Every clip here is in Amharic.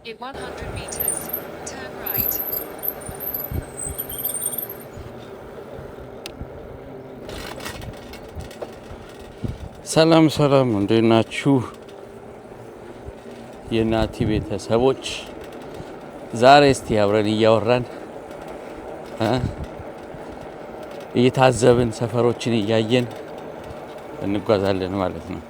In 100 meters, turn right. ሰላም ሰላም፣ እንዴት ናችሁ የናቲ ቤተሰቦች? ዛሬ እስቲ አብረን እያወራን እየታዘብን ሰፈሮችን እያየን እንጓዛለን ማለት ነው።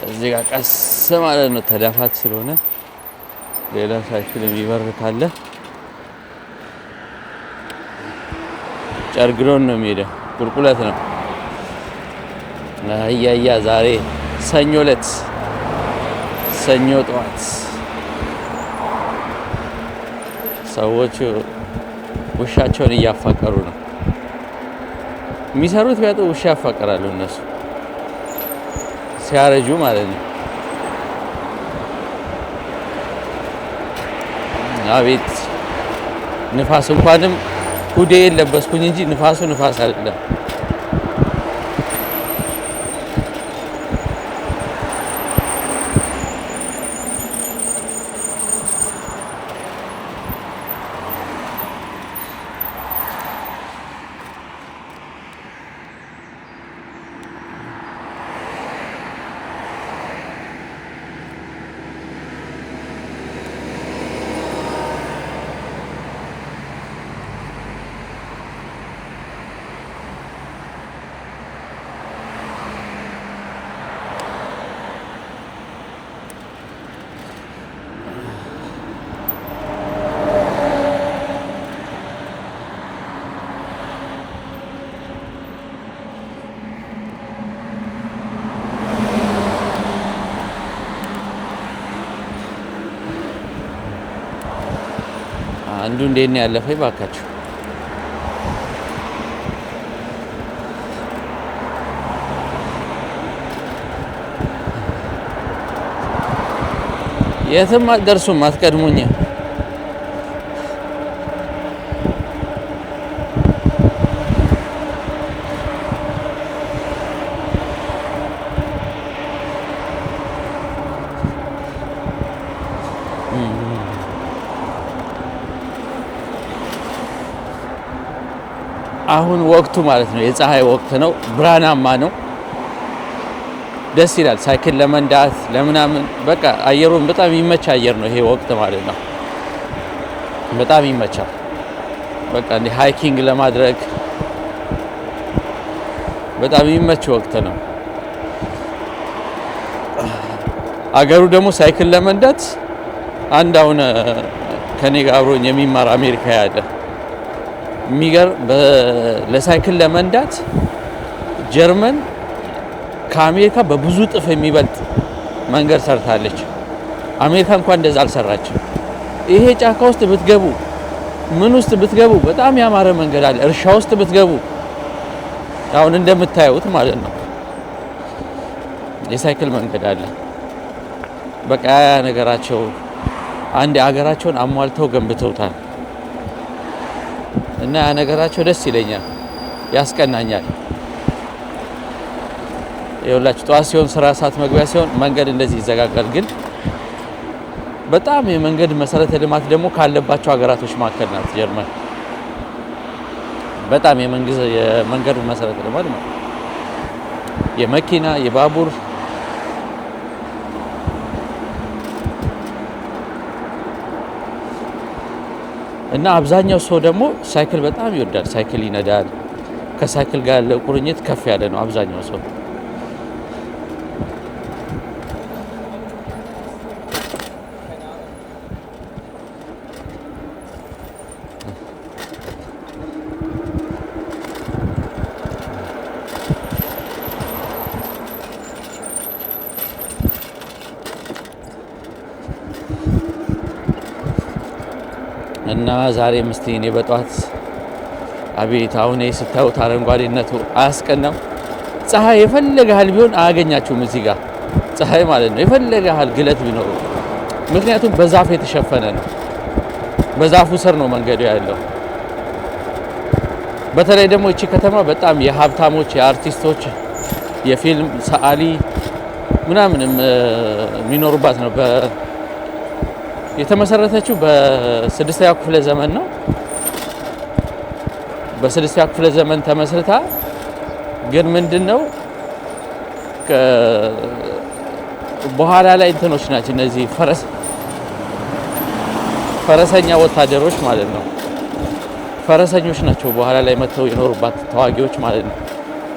እዚህ ጋር ቀስ ማለት ነው፣ ተዳፋት ስለሆነ ሌላ ሳይክል የሚበር ካለ ጨርግሮን ነው የሚሄደው። ቁልቁለት ነው። አያያ ዛሬ ሰኞ ዕለት ሰኞ ጠዋት ሰዎች ውሻቸውን እያፋቀሩ ነው የሚሰሩት። ቢያጡ ውሻ ያፋቀራሉ እነሱ ሲያረጁ ማለት ነው። አቤት ንፋስ! እንኳንም ሁዴ ለበስኩኝ እንጂ ንፋሱ ንፋስ አይደለም። አንዱ እንዴት ነው ያለፈኝ ባካችሁ? የትም አትደርሱም፣ አትቀድሙኝ። አሁን ወቅቱ ማለት ነው የፀሐይ ወቅት ነው። ብርሃናማ ነው። ደስ ይላል። ሳይክል ለመንዳት ለምናምን በቃ አየሩን በጣም ይመች አየር ነው ይሄ ወቅት ማለት ነው። በጣም ይመቻል። በቃ እንደ ሃይኪንግ ለማድረግ በጣም ይመች ወቅት ነው። አገሩ ደግሞ ሳይክል ለመንዳት አንድ አሁን ከኔ ጋር አብሮኝ የሚማር አሜሪካ ያለ የሚገርም ለሳይክል ለመንዳት ጀርመን ከአሜሪካ በብዙ ጥፍ የሚበልጥ መንገድ ሰርታለች። አሜሪካ እንኳን እንደዛ አልሰራችም። ይሄ ጫካ ውስጥ ብትገቡ ምን ውስጥ ብትገቡ በጣም ያማረ መንገድ አለ። እርሻ ውስጥ ብትገቡ አሁን እንደምታዩት ማለት ነው የሳይክል መንገድ አለ። በቃ ነገራቸው አንድ ሀገራቸውን አሟልተው ገንብተውታል። እና ያ ነገራቸው ደስ ይለኛል፣ ያስቀናኛል። ይኸውላችሁ ጠዋት ሲሆን ስራ ሰዓት መግቢያ ሲሆን መንገድ እንደዚህ ይዘጋጋል። ግን በጣም የመንገድ መሰረተ ልማት ደግሞ ካለባቸው ሀገራቶች መካከል ናት ጀርመን። በጣም የመንገድ መሰረተ ልማት ማለት የመኪና የባቡር እና አብዛኛው ሰው ደግሞ ሳይክል በጣም ይወዳል። ሳይክል ይነዳል። ከሳይክል ጋር ያለው ቁርኝት ከፍ ያለ ነው አብዛኛው ሰው። እና ዛሬ ምስቲ እኔ በጧት አቤት አሁን ስታዩት አረንጓዴነቱ አያስቀናም? ፀሐይ የፈለገ ያህል ቢሆን አያገኛችሁም እዚህ ጋር ፀሐይ ማለት ነው። የፈለገ ያህል ግለት ቢኖር ምክንያቱም በዛፍ የተሸፈነ ነው። በዛፉ ስር ነው መንገዱ ያለው። በተለይ ደግሞ እቺ ከተማ በጣም የሀብታሞች፣ የአርቲስቶች፣ የፊልም ሰዓሊ ምናምንም የሚኖሩባት ነው። የተመሰረተችው በ6ኛው ክፍለ ዘመን ነው። በ6ኛው ክፍለ ዘመን ተመስርታ ግን ምንድነው በኋላ ላይ እንትኖች ናቸው እነዚህ ፈረሰኛ ወታደሮች ማለት ነው። ፈረሰኞች ናቸው በኋላ ላይ መጥተው የኖሩባት ተዋጊዎች ማለት ነው።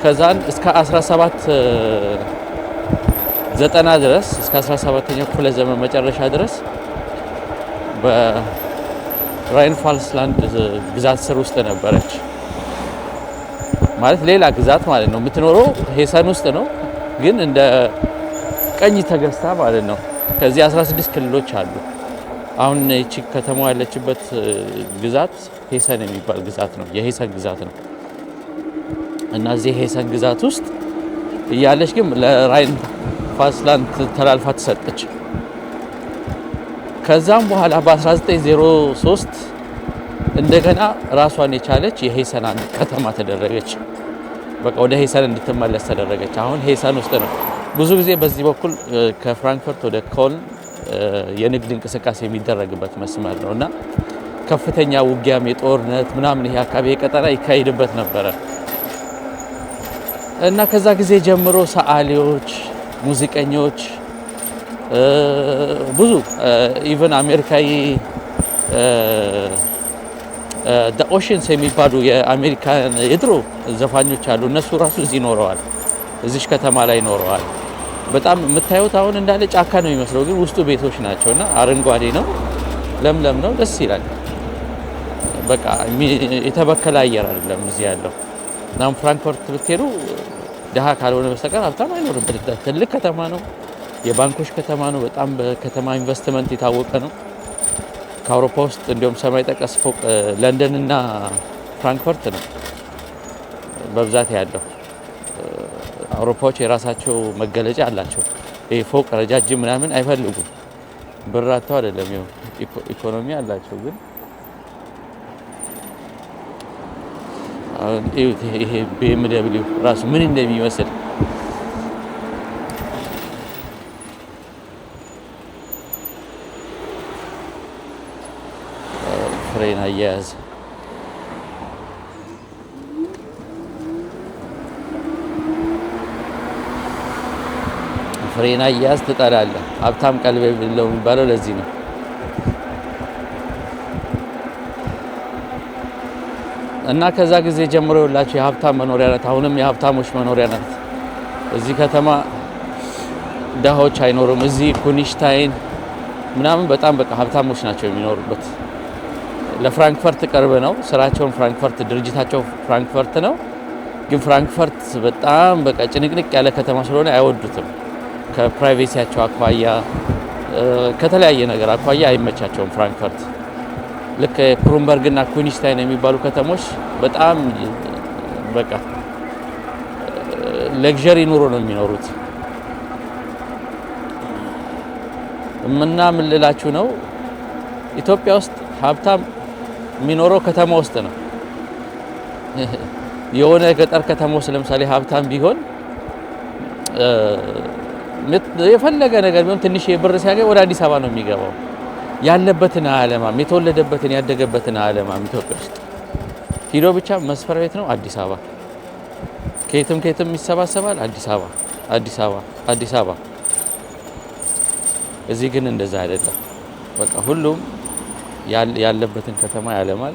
ከዛን እስከ 1790 ድረስ እስከ 17ኛው ክፍለ ዘመን መጨረሻ ድረስ በራይንፋልስላንድ ግዛት ስር ውስጥ ነበረች። ማለት ሌላ ግዛት ማለት ነው። የምትኖረው ሄሰን ውስጥ ነው፣ ግን እንደ ቀኝ ተገዝታ ማለት ነው። ከዚህ 16 ክልሎች አሉ። አሁን እቺ ከተማዋ ያለችበት ግዛት ሄሰን የሚባል ግዛት ነው፣ የሄሰን ግዛት ነው። እና እዚህ ሄሰን ግዛት ውስጥ እያለች ግን ለራይንፋልስላንድ ተላልፋ ተሰጠች። ከዛም በኋላ በ1903 እንደገና ራሷን የቻለች የሄሰን አንድ ከተማ ተደረገች። በቃ ወደ ሄሰን እንድትመለስ ተደረገች። አሁን ሄሰን ውስጥ ነው። ብዙ ጊዜ በዚህ በኩል ከፍራንክፈርት ወደ ኮልን የንግድ እንቅስቃሴ የሚደረግበት መስመር ነው እና ከፍተኛ ውጊያም የጦርነት ምናምን ይሄ አካባቢ የቀጠና ይካሄድበት ነበረ እና ከዛ ጊዜ ጀምሮ ሰዓሊዎች፣ ሙዚቀኞች ብዙ ኢቨን አሜሪካዊ ደ ኦሽንስ የሚባሉ የአሜሪካን የድሮ ዘፋኞች አሉ። እነሱ ራሱ እዚህ ኖረዋል፣ እዚች ከተማ ላይ ኖረዋል። በጣም የምታዩት አሁን እንዳለ ጫካ ነው የሚመስለው፣ ግን ውስጡ ቤቶች ናቸውና አረንጓዴ ነው፣ ለምለም ነው፣ ደስ ይላል። በቃ የተበከለ አየር አይደለም እዚህ ያለው። እናም ፍራንክፈርት ብትሄዱ ድሃ ካልሆነ በስተቀር ሀብታም አይኖርበት። ትልቅ ከተማ ነው፣ የባንኮች ከተማ ነው። በጣም በከተማ ኢንቨስትመንት የታወቀ ነው። ከአውሮፓ ውስጥ እንዲሁም ሰማይ ጠቀስ ፎቅ ለንደን እና ፍራንክፈርት ነው በብዛት ያለው። አውሮፓዎች የራሳቸው መገለጫ አላቸው። ይሄ ፎቅ ረጃጅም ምናምን አይፈልጉም። ብራቸው አይደለም፣ ኢኮኖሚ አላቸው። ግን ይሄ BMW ራሱ ምን እንደሚመስል ፍሬን አያያዝ ፍሬን አያያዝ ትጠላለህ። ሀብታም ቀልብ የሌለው የሚባለው ለዚህ ነው። እና ከዛ ጊዜ ጀምሮ የላቸው የሀብታም መኖሪያ ናት። አሁንም የሀብታሞች መኖሪያ ናት። እዚህ ከተማ ደሃዎች አይኖሩም። እዚህ ኩኒሽታይን ምናምን በጣም በቃ ሀብታሞች ናቸው የሚኖሩበት። ለፍራንክፈርት ቅርብ ነው። ስራቸውን ፍራንክፈርት፣ ድርጅታቸው ፍራንክፈርት ነው። ግን ፍራንክፈርት በጣም በቃ ጭንቅንቅ ያለ ከተማ ስለሆነ አይወዱትም። ከፕራይቬሲያቸው አኳያ ከተለያየ ነገር አኳያ አይመቻቸውም ፍራንክፈርት። ልክ ክሩምበርግ እና ኩኒሽታይን የሚባሉ ከተሞች በጣም በቃ ለግዠሪ ኑሮ ነው የሚኖሩት። እና ምን ልላችሁ ነው፣ ኢትዮጵያ ውስጥ ሀብታም የሚኖረው ከተማ ውስጥ ነው። የሆነ ገጠር ከተማ ውስጥ ለምሳሌ ሀብታም ቢሆን የፈለገ ነገር ቢሆን ትንሽ የብር ሲያገኝ ወደ አዲስ አበባ ነው የሚገባው። ያለበትን አለማም የተወለደበትን ያደገበትን አለማም ኢትዮጵያ ውስጥ ሂዶ ብቻ መስፈሪያ ቤት ነው አዲስ አበባ። ከየትም ይሰባሰባል አዲስ አበባ አዲስ አበባ አዲስ አበባ። እዚህ ግን እንደዛ አይደለም። በቃ ሁሉም ያለበትን ከተማ ያለማል።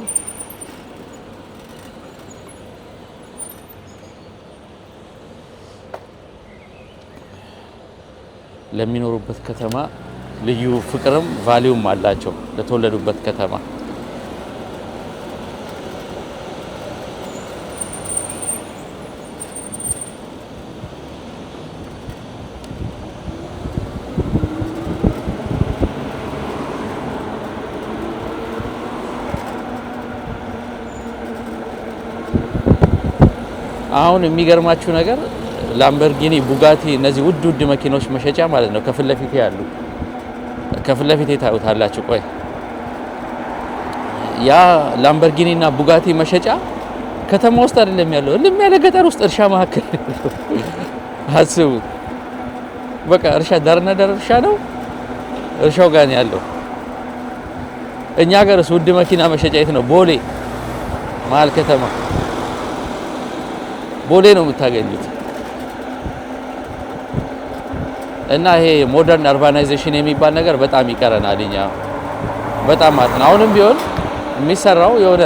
ለሚኖሩበት ከተማ ልዩ ፍቅርም ቫሊዩም አላቸው ለተወለዱበት ከተማ። አሁን የሚገርማችሁ ነገር ላምበርጊኒ፣ ቡጋቲ እነዚህ ውድ መኪኖች መሸጫ ማለት ነው ከፊት ለፊቴ ያሉ ከፊት ለፊቴ ታዩታላችሁ። ቆይ ያ ላምበርጊኒ እና ቡጋቲ መሸጫ ከተማ ውስጥ አይደለም ያለው፣ እልም ያለ ገጠር ውስጥ እርሻ መካከል አስቡ። በቃ እርሻ ዳርና ዳር እርሻ ነው፣ እርሻው ጋር ያለው። እኛ ሀገርስ ውድ መኪና መሸጫ የት ነው? ቦሌ መሀል ከተማ ቦሌ ነው የምታገኙት። እና ይሄ ሞደርን አርባናይዜሽን የሚባል ነገር በጣም ይቀረናል እኛ በጣም ማለት ነው። አሁንም ቢሆን የሚሰራው የሆነ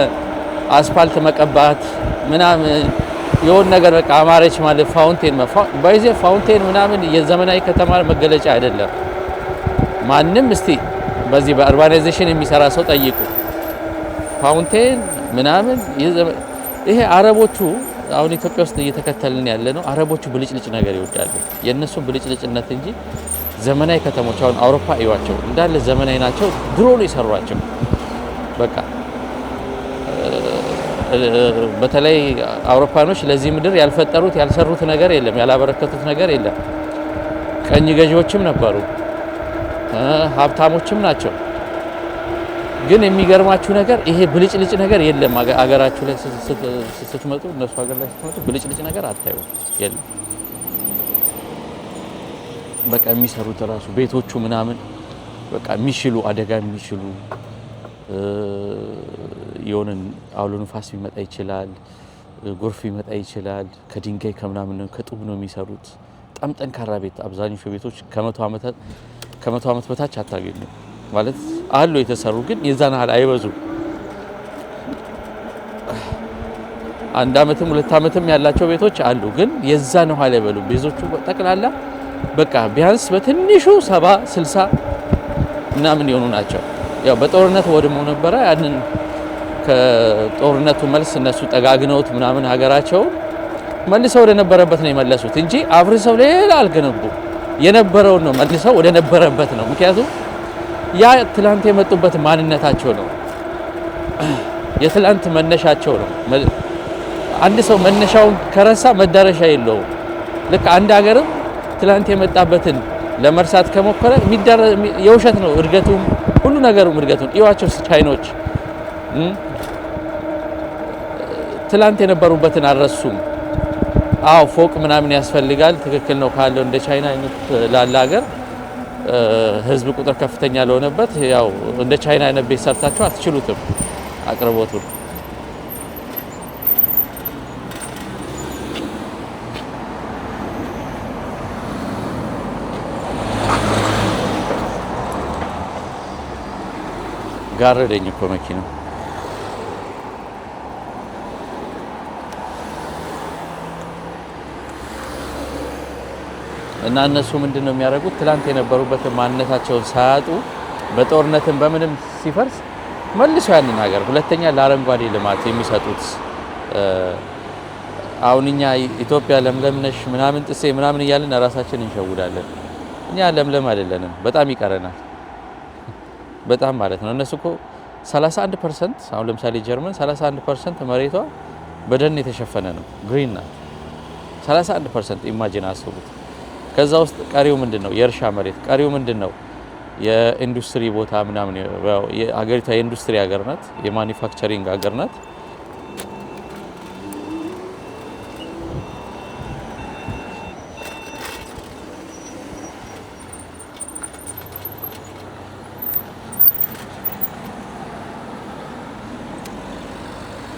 አስፋልት መቀባት ምናምን የሆነ ነገር በቃ አማረች ማለት ፋውንቴን ባይዜ ፋውንቴን ምናምን የዘመናዊ ከተማ መገለጫ አይደለም። ማንም እስቲ በዚህ በአርባናይዜሽን የሚሰራ ሰው ጠይቁ። ፋውንቴን ምናምን ይሄ አረቦቹ አሁን ኢትዮጵያ ውስጥ እየተከተልን ያለ ነው። አረቦቹ ብልጭልጭ ነገር ይወዳሉ። የነሱ ብልጭልጭነት እንጂ ዘመናዊ ከተሞች አሁን አውሮፓ እዩዋቸው እንዳለ ዘመናዊ ናቸው። ድሮ ነው የሰሯቸው። በቃ በተለይ አውሮፓኖች ለዚህ ምድር ያልፈጠሩት ያልሰሩት ነገር የለም፣ ያላበረከቱት ነገር የለም። ቀኝ ገዢዎችም ነበሩ፣ ሀብታሞችም ናቸው። ግን የሚገርማችሁ ነገር ይሄ ብልጭልጭ ነገር የለም። አገራችሁ ላይ ስትመጡ እነሱ ሀገር ላይ ስትመጡ ብልጭልጭ ነገር አታዩ፣ የለም። በቃ የሚሰሩት ራሱ ቤቶቹ ምናምን በቃ የሚችሉ አደጋ የሚችሉ የሆነ አውሎ ንፋስ ሊመጣ ይችላል፣ ጎርፍ ሊመጣ ይችላል። ከድንጋይ ከምናምን ከጡብ ነው የሚሰሩት። በጣም ጠንካራ ቤት። አብዛኞቹ ቤቶች ከመቶ ዓመት በታች አታገኙ ማለት አሉ የተሰሩ፣ ግን የዛን ያህል አይበዙም። አንድ አመትም ሁለት አመትም ያላቸው ቤቶች አሉ፣ ግን የዛን ያህል አይበሉም። ቤቶቹ ጠቅላላ በቃ ቢያንስ በትንሹ 70 60 ምናምን የሆኑ ናቸው። ያው በጦርነት ወድመው ነበረ። ያንን ከጦርነቱ መልስ እነሱ ጠጋግነውት ምናምን ሀገራቸው መልሰው ወደ ነበረበት ነው የመለሱት እንጂ አፍርሰው ሌላ አልገነቡ። የነበረውን ነው መልሰው ወደ ነበረበት ነው። ምክንያቱም ያ ትላንት የመጡበት ማንነታቸው ነው፣ የትላንት መነሻቸው ነው። አንድ ሰው መነሻውን ከረሳ መዳረሻ የለውም። ልክ አንድ ሀገርም ትላንት የመጣበትን ለመርሳት ከሞከረ የውሸት ነው እድገቱም ሁሉ ነገሩም እድገቱን ይዋቸው። ቻይኖች ትላንት የነበሩበትን አልረሱም። አዎ ፎቅ ምናምን ያስፈልጋል፣ ትክክል ነው። ካለው እንደ ቻይና አይነት ላለ ሀገር ህዝብ ቁጥር ከፍተኛ ለሆነበት ያው እንደ ቻይና አይነት ቤት ሰርታችሁ አትችሉትም አቅርቦቱን። ጋረደኝ እኮ መኪናው። እና እነሱ ምንድነው የሚያደርጉት? ትላንት የነበሩበትን ማንነታቸውን ሳያጡ በጦርነትም በምንም ሲፈርስ መልሶ ያንን ሀገር ሁለተኛ ለአረንጓዴ ልማት የሚሰጡት። አሁን እኛ ኢትዮጵያ ለምለም ነሽ ምናምን ጥሴ ምናምን እያልን ራሳችንን እንሸውዳለን። እኛ ለምለም አይደለንም፣ በጣም ይቀረናል። በጣም ማለት ነው። እነሱ እኮ 31% አሁን ለምሳሌ ጀርመን 31% መሬቷ በደን የተሸፈነ ነው፣ ግሪን ናት። 31% ኢማጂን አስቡት። ከዛ ውስጥ ቀሪው ምንድነው? የእርሻ መሬት። ቀሪው ምንድነው? የኢንዱስትሪ ቦታ ምናምን። ሀገሪቷ የኢንዱስትሪ ሀገር ናት፣ የማኒፋክቸሪንግ ሀገር ናት።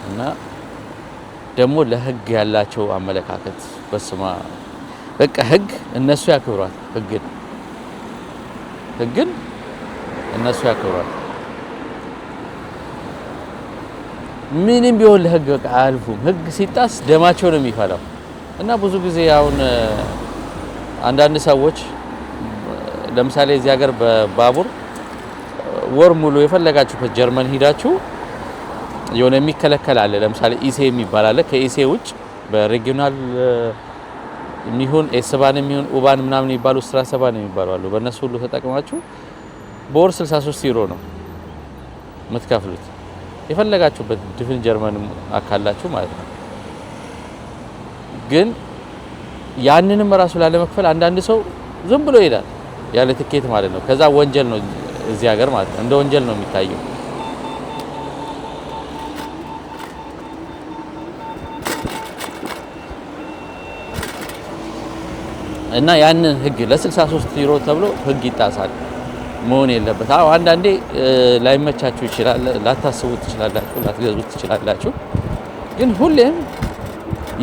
እና ደግሞ ለህግ ያላቸው አመለካከት በስማ በቃ ህግ እነሱ ያክብሯል። ህግን እነሱ ያክብሯል። ምንም ቢሆን ለህግ በቃ አያልፉም። ህግ ሲጣስ ደማቸው ነው የሚፈላው። እና ብዙ ጊዜ አሁን አንዳንድ ሰዎች ለምሳሌ እዚህ ሀገር በባቡር ወር ሙሉ የፈለጋችሁበት ጀርመን ሂዳችሁ የሆነ የሚከለከል አለ። ለምሳሌ ኢሴ የሚባል አለ። ከኢሴ ውጭ በሬጂዮናል የሚሆን ኤስባን የሚሆን ኡባን ምናምን የሚባሉ ስትራሰባን የሚባሉ አሉ። በእነሱ ሁሉ ተጠቅማችሁ በወር 63 ዩሮ ነው የምትከፍሉት። የፈለጋችሁበት ድፍን ጀርመን አካላችሁ ማለት ነው። ግን ያንንም ራሱ ላለመክፈል አንዳንድ ሰው ዝም ብሎ ይላል ያለ ትኬት ማለት ነው። ከዛ ወንጀል ነው እዚህ ሀገር ማለት ነው። እንደ ወንጀል ነው የሚታየው። እና ያንን ህግ ለ63 ዩሮ ተብሎ ህግ ይጣሳል። መሆን የለበት። አዎ አንዳንዴ ላይመቻችሁ ይችላል፣ ላታስቡት ትችላላችሁ፣ ላትገዙት ትችላላችሁ። ግን ሁሌም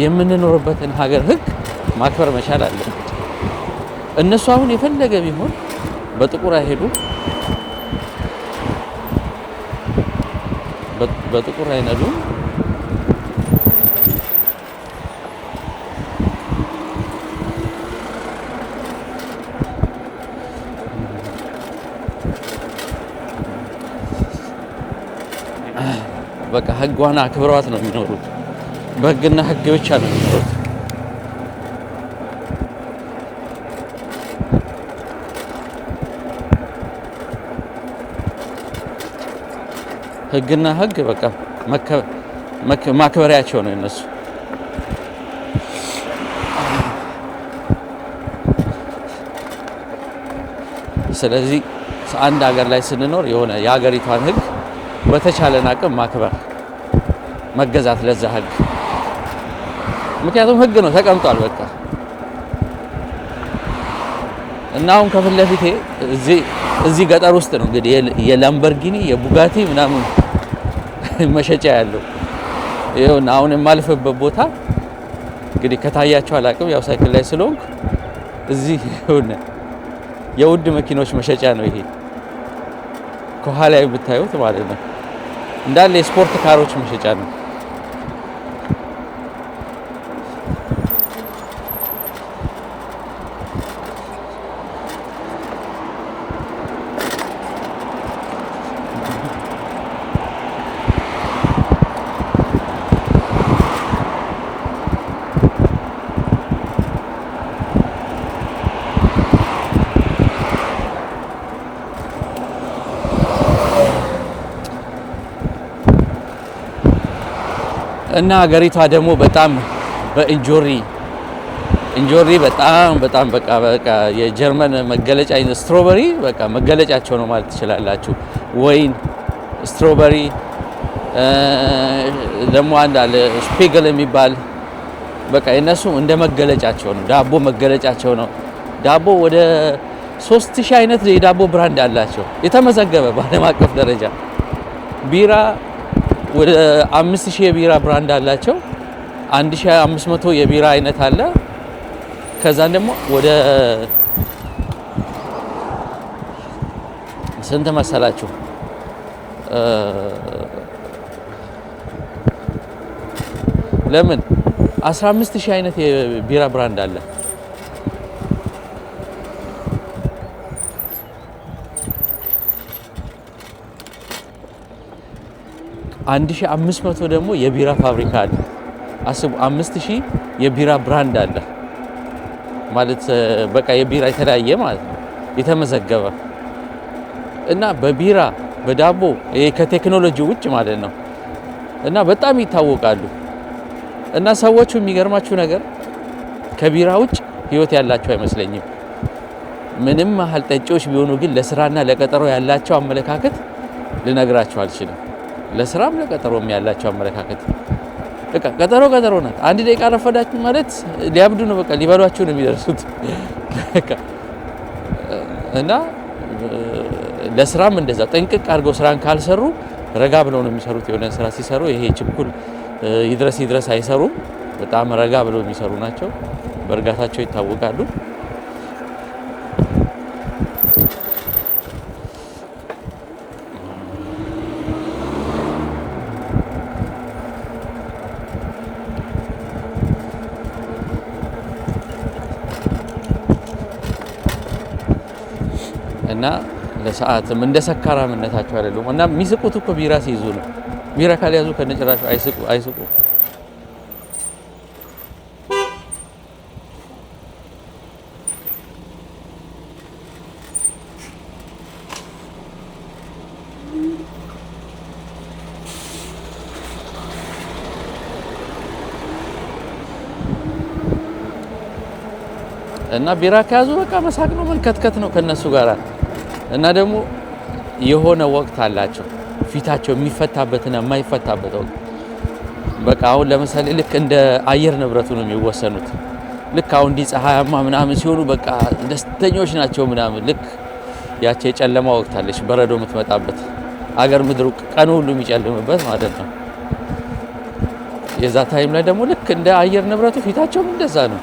የምንኖርበትን ሀገር ህግ ማክበር መቻል አለበት። እነሱ አሁን የፈለገ ቢሆን በጥቁር አይሄዱ፣ በጥቁር አይነዱ። በቃ ህጓን አክብረዋት ነው የሚኖሩት። በህግና ህግ ብቻ ነው የሚኖሩት። ህግና ህግ በቃ ማክበሪያቸው ነው እነሱ። ስለዚህ አንድ ሀገር ላይ ስንኖር የሆነ የሀገሪቷን ህግ በተቻለን አቅም ማክበር፣ መገዛት ለዛ ህግ። ምክንያቱም ህግ ነው ተቀምጧል በቃ። እና አሁን ከፊት ለፊቴ እዚህ ገጠር ውስጥ ነው እንግዲህ የላምበርጊኒ የቡጋቲ ምናምን መሸጫ ያለው። ይኸውና አሁን የማልፈበት ቦታ እንግዲህ ከታያቸው አላቅም፣ ያው ሳይክል ላይ ስለሆንኩ እዚህ ይኸውና የውድ መኪኖች መሸጫ ነው ይሄ። ከኋላ ብታዩት ማለት ነው እንዳለ የስፖርት ካሮች መሸጫ ነው። እና ሀገሪቷ ደግሞ በጣም በእንጆሪ በጣም በቃ የጀርመን መገለጫ ስትሮበሪ በቃ መገለጫቸው ነው ማለት ትችላላችሁ። ወይን፣ ስትሮበሪ ደግሞ አንድ አለ ስፔገል የሚባል በቃ የነሱ እንደ መገለጫቸው ነው። ዳቦ መገለጫቸው ነው። ዳቦ ወደ 3000 አይነት የዳቦ ብራንድ አላቸው የተመዘገበ በዓለም አቀፍ ደረጃ። ቢራ ወደ 5000 የቢራ ብራንድ አላቸው። 1500 የቢራ አይነት አለ። ከዛን ደግሞ ወደ ስንት መሰላችሁ? ለምን 15000 አይነት የቢራ ብራንድ አለ። አንድ 1500 ደግሞ የቢራ ፋብሪካ አለ። አስቡ 5000 የቢራ ብራንድ አለ ማለት በቃ የቢራ የተለያየ ማለት ነው የተመዘገበ። እና በቢራ በዳቦ ይሄ ከቴክኖሎጂ ውጭ ማለት ነው። እና በጣም ይታወቃሉ። እና ሰዎቹ የሚገርማችሁ ነገር ከቢራ ውጭ ህይወት ያላቸው አይመስለኝም። ምንም ያህል ጠጪዎች ቢሆኑ ግን ለስራና ለቀጠሮ ያላቸው አመለካከት ልነግራቸው አልችልም። ለስራም ለቀጠሮም ያላቸው አመለካከት በቃ ቀጠሮ ናት። አንድ ደቂቃ ረፈዳችሁ ማለት ሊያብዱ ነው፣ በቃ ሊበሏችሁ ነው የሚደርሱት። እና ለስራም እንደዛ ጠንቅቅ አድርገው ስራን ካልሰሩ ረጋ ብለው ነው የሚሰሩት። የሆነ ስራ ሲሰሩ ይሄ ችኩል ይድረስ አይሰሩም። በጣም ረጋ ብለው የሚሰሩ ናቸው። በእርጋታቸው ይታወቃሉ። እና ለሰዓትም እንደ ሰካራምነታቸው አይደሉም። እና የሚስቁት እኮ ቢራ ሲይዙ ነው። ቢራ ካልያዙ ከነጭራሹ አይስቁ። እና ቢራ ከያዙ በቃ መሳቅ ነው መንከትከት ነው ከነሱ ጋር። እና ደግሞ የሆነ ወቅት አላቸው ፊታቸው የሚፈታበትና የማይፈታበት ወቅት። በቃ አሁን ለምሳሌ ልክ እንደ አየር ንብረቱ ነው የሚወሰኑት። ልክ አሁን እንዲህ ፀሐያማ ምናምን ሲሆኑ በቃ ደስተኞች ናቸው ምናምን። ልክ ያቺ የጨለማ ወቅት አለች በረዶ የምትመጣበት አገር ምድሩ ቀኑ ሁሉ የሚጨልምበት ማለት ነው። የዛ ታይም ላይ ደግሞ ልክ እንደ አየር ንብረቱ ፊታቸውም እንደዛ ነው።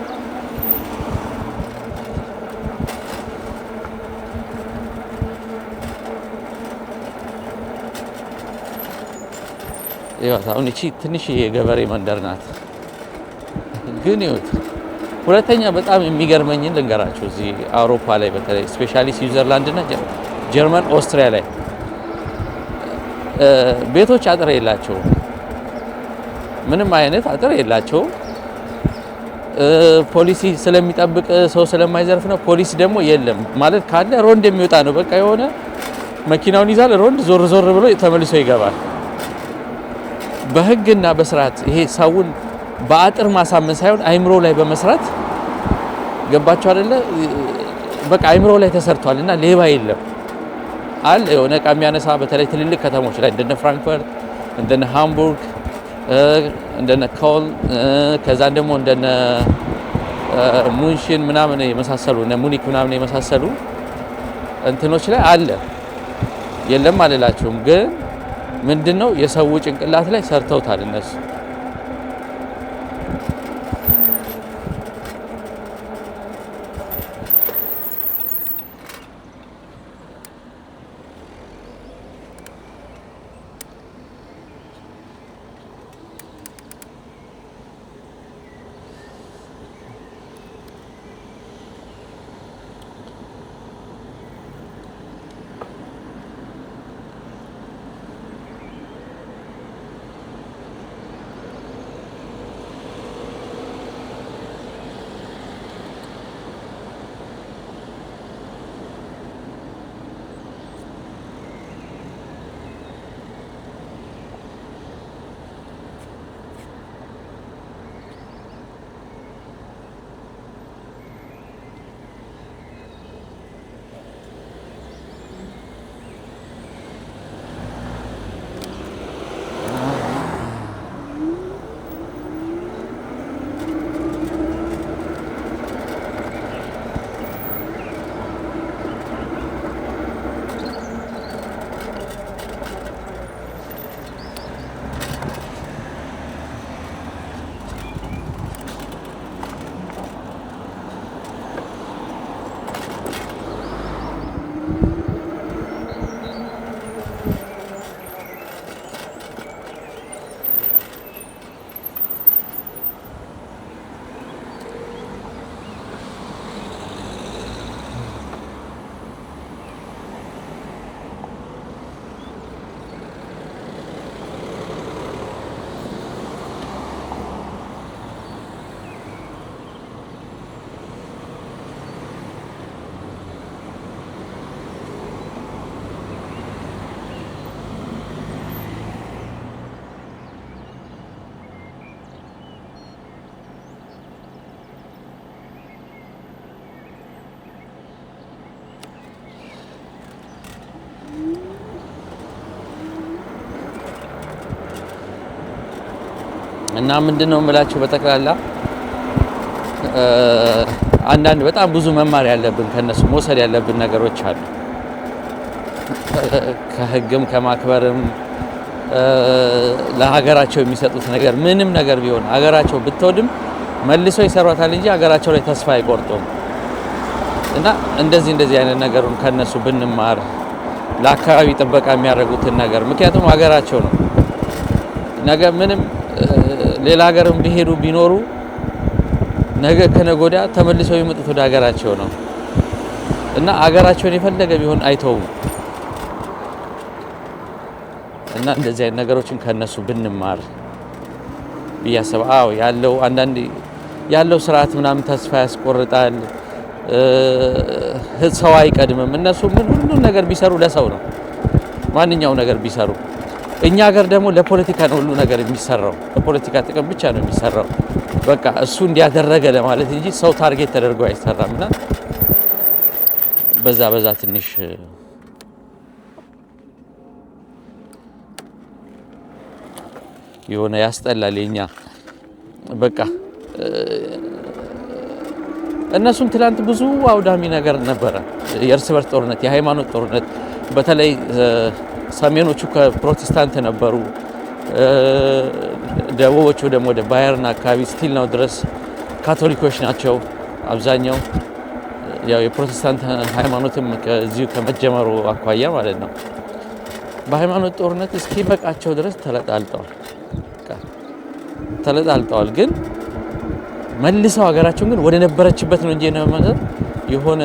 ይኸው አሁን እቺ ትንሽ የገበሬ መንደር ናት። ግን ይኸውት ሁለተኛ በጣም የሚገርመኝን ልንገራችሁ። እዚህ አውሮፓ ላይ በተለይ ስፔሻሊ ስዊዘርላንድ እና ጀርመን፣ ኦስትሪያ ላይ ቤቶች አጥር የላቸውም። ምንም አይነት አጥር የላቸውም። ፖሊሲ ስለሚጠብቅ ሰው ስለማይዘርፍ ነው። ፖሊስ ደግሞ የለም ማለት ካለ ሮንድ የሚወጣ ነው። በቃ የሆነ መኪናውን ይዛል ሮንድ ዞር ዞር ብሎ ተመልሶ ይገባል። በህግና በስርዓት ይሄ ሰውን በአጥር ማሳመን ሳይሆን አይምሮ ላይ በመስራት ገባቸው አይደለ? በቃ አይምሮ ላይ ተሰርቷል እና ሌባ የለም አለ። የሆነ እቃ የሚያነሳ በተለይ ትልልቅ ከተሞች ላይ እንደነ ፍራንክፈርት፣ እንደነ ሃምቡርግ፣ እንደነ ኮል ከዛን ደግሞ እንደነ ሙንሽን ምናምን የመሳሰሉ እነ ሙኒክ ምናምን የመሳሰሉ እንትኖች ላይ አለ። የለም አልላችሁም፣ ግን ምንድነው የሰው ጭንቅላት ላይ ሰርተውታል እነሱ። እና ምንድነው የምላችሁ በጠቅላላ አንዳንድ በጣም ብዙ መማር ያለብን ከነሱ መውሰድ ያለብን ነገሮች አሉ። ከህግም ከማክበርም ለሀገራቸው የሚሰጡት ነገር ምንም ነገር ቢሆን ሀገራቸው ብትወድም መልሶ ይሰሯታል እንጂ ሀገራቸው ላይ ተስፋ አይቆርጡም። እና እንደዚህ አይነት ነገሩን ከነሱ ብንማር ለአካባቢ ጥበቃ የሚያደርጉትን ነገር ምክንያቱም ሀገራቸው ነው። ነገ ምንም ሌላ ሀገርም ቢሄዱ ቢኖሩ ነገ ከነገ ወዲያ ተመልሰው የሚመጡት ወደ ሀገራቸው ነው እና ሀገራቸውን የፈለገ ቢሆን አይተውም። እና እንደዚህ አይነት ነገሮችን ከነሱ ብንማር ቢያሰብ ያለው አንዳንድ ያለው ስርዓት ምናምን ተስፋ ያስቆርጣል። ሰው አይቀድምም። እነሱ ሁሉ ነገር ቢሰሩ ለሰው ነው ማንኛው ነገር ቢሰሩ። እኛ ሀገር ደግሞ ለፖለቲካ ነው ሁሉ ነገር የሚሰራው፣ ለፖለቲካ ጥቅም ብቻ ነው የሚሰራው። በቃ እሱ እንዲያደረገ ለማለት እንጂ ሰው ታርጌት ተደርጎ አይሰራምና በዛ ትንሽ የሆነ ያስጠላል። የኛ በቃ እነሱም ትላንት ብዙ አውዳሚ ነገር ነበረ። የእርስ በርስ ጦርነት፣ የሃይማኖት ጦርነት፣ በተለይ ሰሜኖቹ ከፕሮቴስታንት ነበሩ፣ ደቡቦቹ ደግሞ ወደ ባየርን አካባቢ ስቲል ነው ድረስ ካቶሊኮች ናቸው አብዛኛው። ያው የፕሮቴስታንት ሃይማኖትም ከዚሁ ከመጀመሩ አኳያ ማለት ነው። በሃይማኖት ጦርነት እስኪበቃቸው ድረስ ተለጣልጠዋል። ግን መልሰው ሀገራቸውን ግን ወደ ነበረችበት ነው እንጂ የሆነ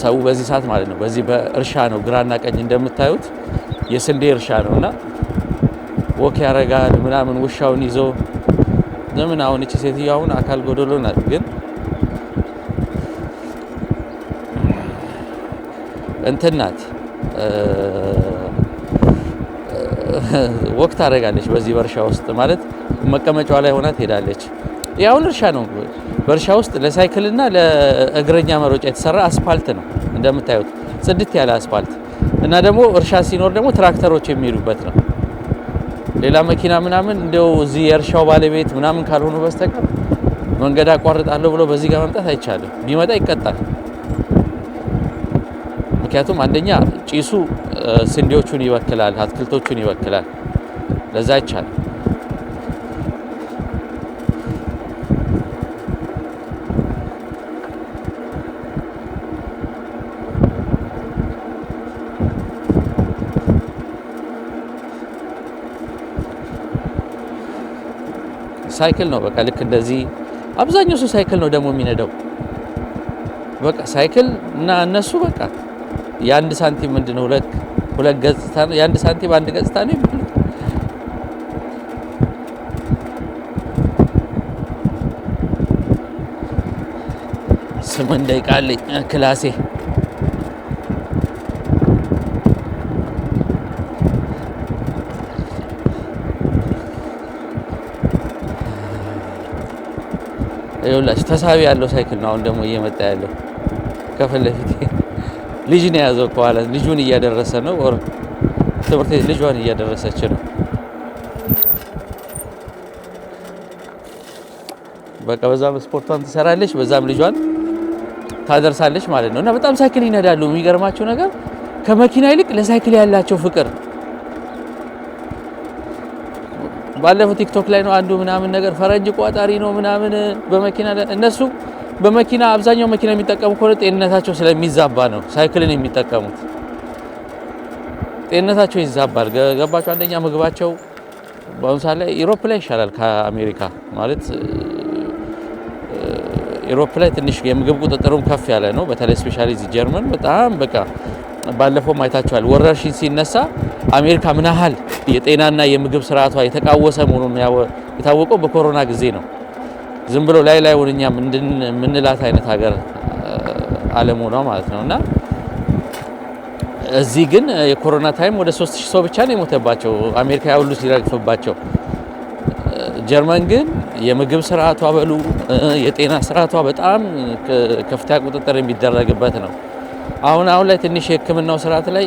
ሰው በዚህ ሰዓት ማለት ነው በዚህ በእርሻ ነው፣ ግራና ቀኝ እንደምታዩት የስንዴ እርሻ ነውና ወክ ያረጋል ምናምን ውሻውን ይዞ ለምን አሁን እቺ ሴትዮ አሁን አካል ጎደሎ ናት፣ ግን እንትን ናት ወክ ታረጋለች በዚህ በእርሻ ውስጥ ማለት መቀመጫዋ ላይ ሆና ትሄዳለች። ያውን እርሻ ነው። በእርሻ ውስጥ ለሳይክልና ለእግረኛ መሮጫ የተሰራ አስፋልት ነው እንደምታዩት፣ ጽድት ያለ አስፋልት እና ደግሞ እርሻ ሲኖር ደግሞ ትራክተሮች የሚሄዱበት ነው። ሌላ መኪና ምናምን እንደው እዚህ የእርሻው ባለቤት ምናምን ካልሆኑ በስተቀር መንገድ አቋርጣለሁ ብሎ በዚህ ጋር መምጣት አይቻልም። ቢመጣ ይቀጣል። ምክንያቱም አንደኛ ጭሱ ስንዴዎቹን ይወክላል፣ አትክልቶቹን ይወክላል። ለዛ አይቻልም። ሳይክል ነው በቃ ልክ እንደዚህ አብዛኛው ሰው ሳይክል ነው ደግሞ የሚነዳው። በቃ ሳይክል እና እነሱ በቃ የአንድ ሳንቲም ምንድነው ሁለት ገጽታ ነው፣ የአንድ ሳንቲም አንድ ገጽታ ነው የሚሉት። ስምንት ደቂቃ አለኝ ክላሴ። ይኸውላችሁ ተሳቢ ያለው ሳይክል ነው አሁን ደግሞ እየመጣ ያለው ከፊት ለፊት። ልጅ ነው የያዘው ከኋላ፣ ልጁን እያደረሰ ነው። ትምህርት ቤት ልጇን እያደረሰች ነው። በቃ በዛም ስፖርቷን ትሰራለች፣ በዛም ልጇን ታደርሳለች ማለት ነው። እና በጣም ሳይክል ይነዳሉ። የሚገርማቸው ነገር ከመኪና ይልቅ ለሳይክል ያላቸው ፍቅር። ባለፈው ቲክቶክ ላይ ነው አንዱ ምናምን ነገር ፈረንጅ ቋጣሪ ነው ምናምን በመኪና እነሱ በመኪና አብዛኛው መኪና የሚጠቀሙ ከሆነ ጤንነታቸው ስለሚዛባ ነው ሳይክልን የሚጠቀሙት። ጤንነታቸው ይዛባል። ገባቸው። አንደኛ ምግባቸው በአሁኑ ሰዓት ላይ ኢሮፕ ላይ ይሻላል ከአሜሪካ ማለት ኢሮፕ ላይ ትንሽ የምግብ ቁጥጥሩም ከፍ ያለ ነው። በተለይ ስፔሻሊ እዚህ ጀርመን በጣም በቃ ባለፈው ማይታችኋል። ወረርሽኝ ሲነሳ አሜሪካ ምን ያህል የጤናና የምግብ ስርዓቷ የተቃወሰ መሆኑን የታወቀው በኮሮና ጊዜ ነው። ዝም ብሎ ላይ ወንኛ ምንላት አይነት ሀገር አለመሆኗ ማለት ነውና እዚህ ግን የኮሮና ታይም ወደ 3000 ሰው ብቻ ነው የሞተባቸው አሜሪካ ያውሉ ሲረግፍባቸው። ጀርመን ግን የምግብ ስርዓቷ በሉ የጤና ስርዓቷ በጣም ከፍተኛ ቁጥጥር የሚደረግበት ነው። አሁን ላይ ትንሽ የሕክምናው ስርዓት ላይ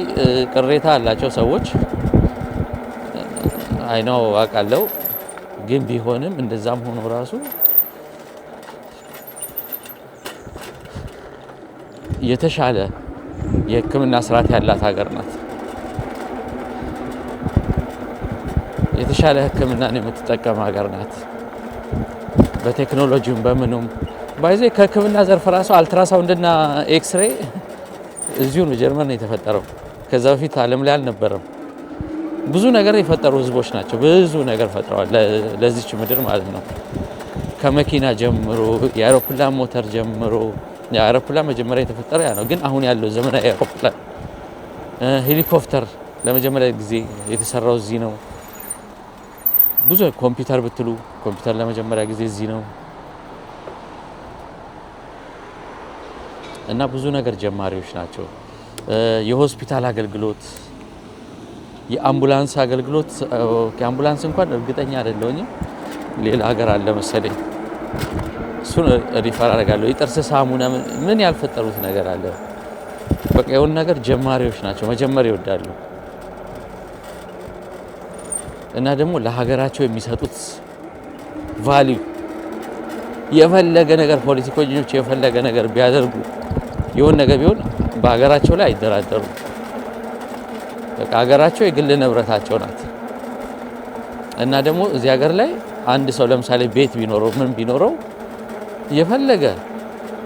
ቅሬታ አላቸው ሰዎች። አይነው አውቃለሁ። ግን ቢሆንም እንደዛም ሆኖ ራሱ የተሻለ የሕክምና ስርዓት ያላት ሀገር ናት። የተሻለ ሕክምናን የምትጠቀም ሀገር ናት። በቴክኖሎጂውም በምኑም ባይዘ ከሕክምና ዘርፍ ራሱ አልትራሳውንድና ኤክስሬ እዚሁ ነው ጀርመን ነው የተፈጠረው። ከዛ በፊት ዓለም ላይ አልነበረም። ብዙ ነገር የፈጠሩ ህዝቦች ናቸው። ብዙ ነገር ፈጥረዋል ለዚች ምድር ማለት ነው። ከመኪና ጀምሮ የአውሮፕላን ሞተር ጀምሮ የአውሮፕላን መጀመሪያ የተፈጠረ ያ ነው። ግን አሁን ያለው ዘመናዊ አውሮፕላን ሄሊኮፕተር ለመጀመሪያ ጊዜ የተሰራው እዚህ ነው። ብዙ ኮምፒውተር ብትሉ ኮምፒውተር ለመጀመሪያ ጊዜ እዚህ ነው። እና ብዙ ነገር ጀማሪዎች ናቸው። የሆስፒታል አገልግሎት፣ የአምቡላንስ አገልግሎት የአምቡላንስ እንኳን እርግጠኛ አይደለሁኝ ሌላ ሀገር አለ መሰለኝ። እሱን ሪፈር አደርጋለሁ። የጥርስ ሳሙና ምን ያልፈጠሩት ነገር አለ። በቃ የሆነ ነገር ጀማሪዎች ናቸው፣ መጀመር ይወዳሉ። እና ደግሞ ለሀገራቸው የሚሰጡት ቫልዩ የፈለገ ነገር ፖለቲከኞች የፈለገ ነገር ቢያደርጉ የሆነ ነገር ቢሆን በሀገራቸው ላይ አይደራደሩም። በቃ ሀገራቸው የግል ንብረታቸው ናት። እና ደግሞ እዚህ ሀገር ላይ አንድ ሰው ለምሳሌ ቤት ቢኖረው ምን ቢኖረው የፈለገ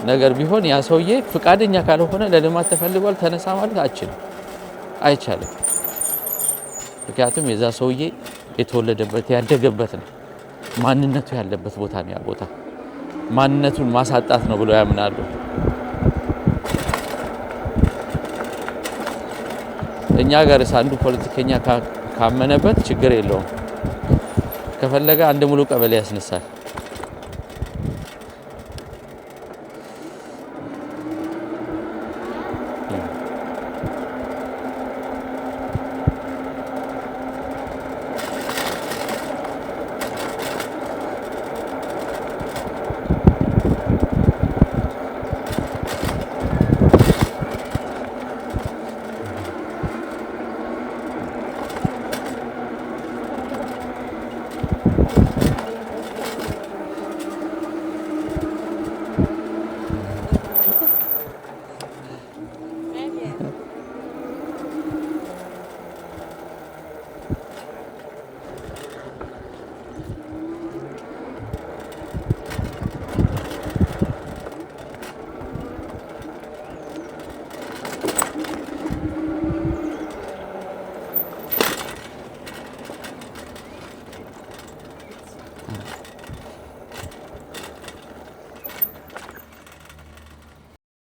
ነገር ቢሆን ያ ሰውዬ ፍቃደኛ ካልሆነ ለልማት ተፈልጓል ተነሳ ማለት አይቻልም። ምክንያቱም የዛ ሰውዬ የተወለደበት ያደገበት ነው፣ ማንነቱ ያለበት ቦታ ነው። ያ ቦታ ማንነቱን ማሳጣት ነው ብሎ ያምናሉ። እኛ ሀገር አንዱ ፖለቲከኛ ካመነበት ችግር የለውም፣ ከፈለገ አንድ ሙሉ ቀበሌ ያስነሳል።